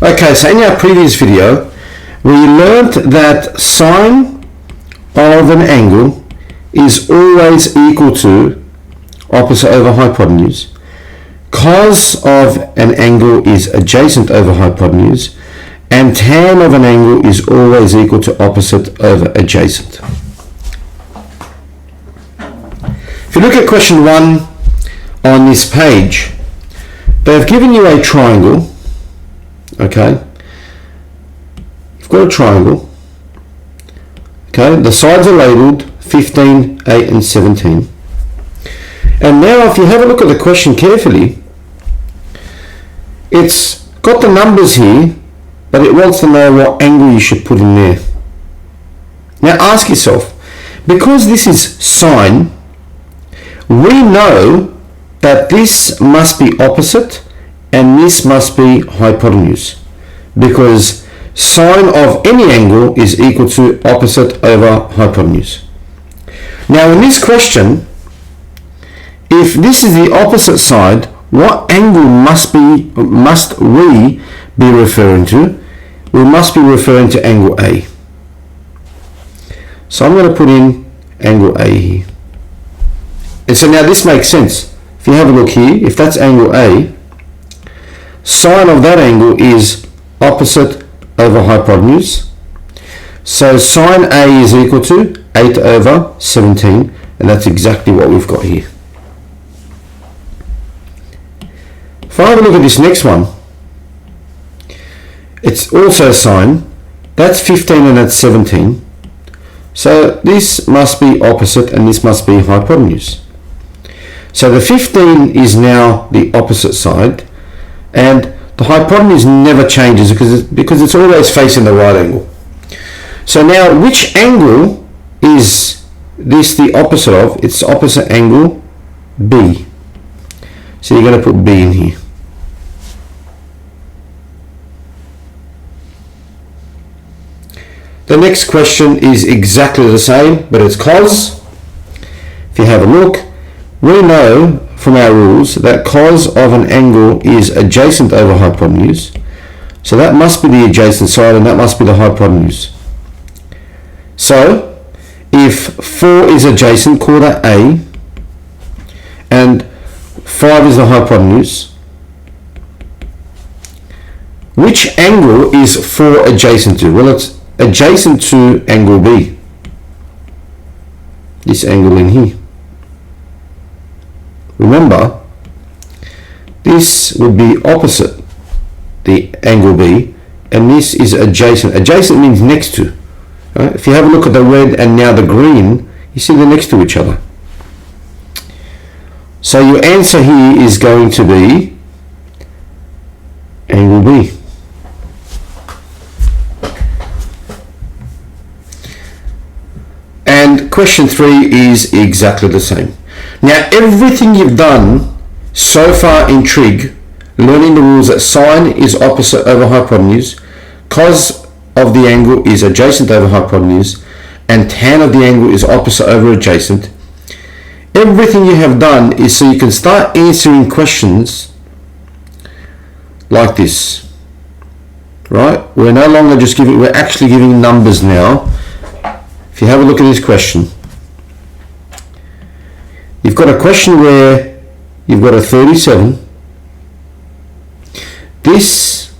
Okay, so in our previous video, we learnt that sine of an angle is always equal to opposite over hypotenuse. Cos of an angle is adjacent over hypotenuse, and tan of an angle is always equal to opposite over adjacent. If you look at question 1 on this page, they've given you a triangle. Okay, you've got a triangle. Okay, the sides are labelled 15, 8 and 17. And now if you have a look at the question carefully, it's got the numbers here, but it wants to know what angle you should put in there. Now ask yourself, because this is sine, we know that this must be opposite and this must be hypotenuse, because sine of any angle is equal to opposite over hypotenuse. Now in this question, if this is the opposite side, what angle must we be referring to? We must be referring to angle A. So I'm going to put in angle A here. And so now this makes sense. If you have a look here, if that's angle A, sine of that angle is opposite over hypotenuse. So sine A is equal to 8 over 17, and that's exactly what we've got here. If I have a look at this next one, it's also sine. That's 15 and that's 17. So this must be opposite and this must be hypotenuse. So the 15 is now the opposite side, and the hypotenuse never changes because it's always facing the right angle. So now which angle is this the opposite of? It's opposite angle B. So you're going to put B in here. The next question is exactly the same, but it's cos. If you have a look, we know from our rules that cos of an angle is adjacent over hypotenuse. So that must be the adjacent side and that must be the hypotenuse. So if 4 is adjacent, call that A, and 5 is the hypotenuse, which angle is 4 adjacent to? Well, it's adjacent to angle B, this angle in here. Remember, this would be opposite the angle B, and this is adjacent. Adjacent means next to. Right? If you have a look at the red and now the green, you see they're next to each other. So your answer here is going to be angle B. And question 3 is exactly the same. Now everything you've done so far in trig, learning the rules that sine is opposite over hypotenuse, cos of the angle is adjacent over hypotenuse, and tan of the angle is opposite over adjacent. Everything you have done is so you can start answering questions like this, right? We're no longer just giving, we're actually giving numbers now. If you have a look at this question, you've got a question where you've got a 37. This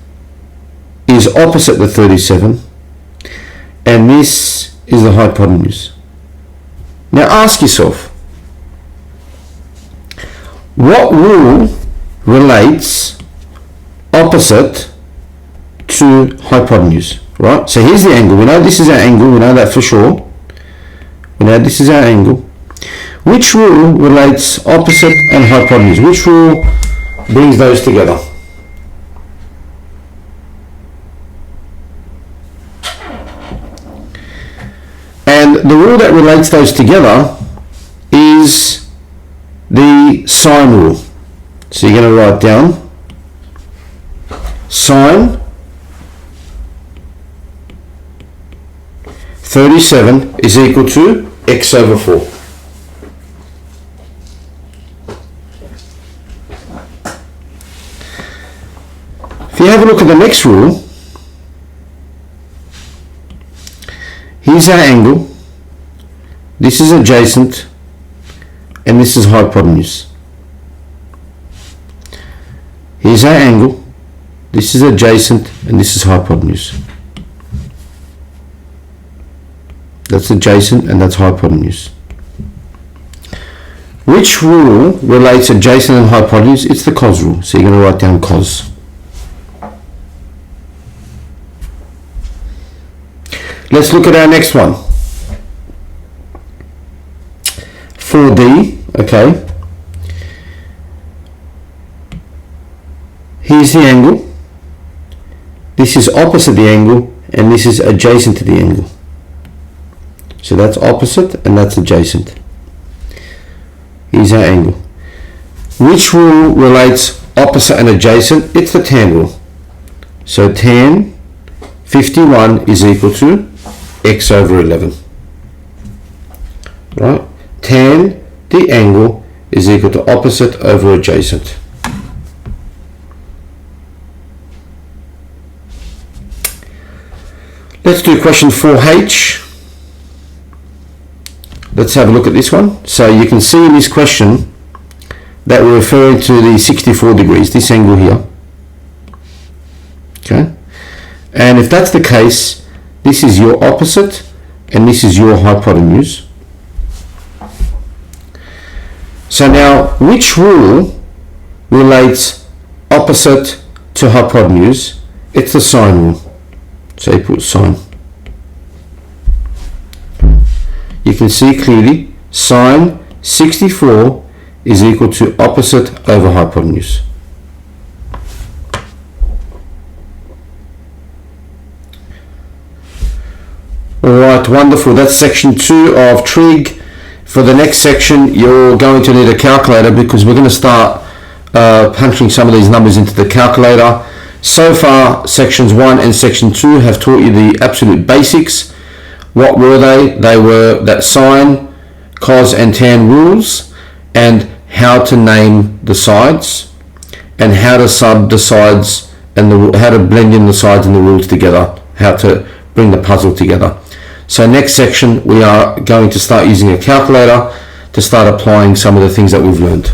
is opposite the 37, and this is the hypotenuse. Now ask yourself, what rule relates opposite to hypotenuse? Right, so here's the angle. We know this is our angle, we know that for sure. We know this is our angle. Which rule relates opposite and hypotenuse? Which rule brings those together? And the rule that relates those together is the sine rule. So you're going to write down sine 37 is equal to x over 4. If you you have a look at the next rule, here's our angle, this is adjacent, and this is hypotenuse. Here's our angle, this is adjacent, and this is hypotenuse. That's adjacent and that's hypotenuse. Which rule relates adjacent and hypotenuse? It's the cos rule. So you're going to write down cos. Let's look at our next one. 4D, okay. Here's the angle. This is opposite the angle and this is adjacent to the angle. So that's opposite and that's adjacent. Here's our angle. Which rule relates opposite and adjacent? It's the tan rule. So tan 51 is equal to x over 11. Right? Tan, the angle, is equal to opposite over adjacent. Let's do question 4H. Let's have a look at this one. So you can see in this question that we're referring to the 64 degrees, this angle here. Okay? And if that's the case, this is your opposite and this is your hypotenuse. So now, which rule relates opposite to hypotenuse? It's the sine rule. So you put sine. You can see clearly sine 64 is equal to opposite over hypotenuse. Alright, wonderful. That's section 2 of Trig. For the next section, you're going to need a calculator because we're going to start punching some of these numbers into the calculator. So far, sections 1 and section 2 have taught you the absolute basics. What were they? They were that sine, cos and tan rules, and how to name the sides, and how to sub the sides, and how to blend in the sides and the rules together, how to bring the puzzle together. So next section, we are going to start using a calculator to start applying some of the things that we've learned.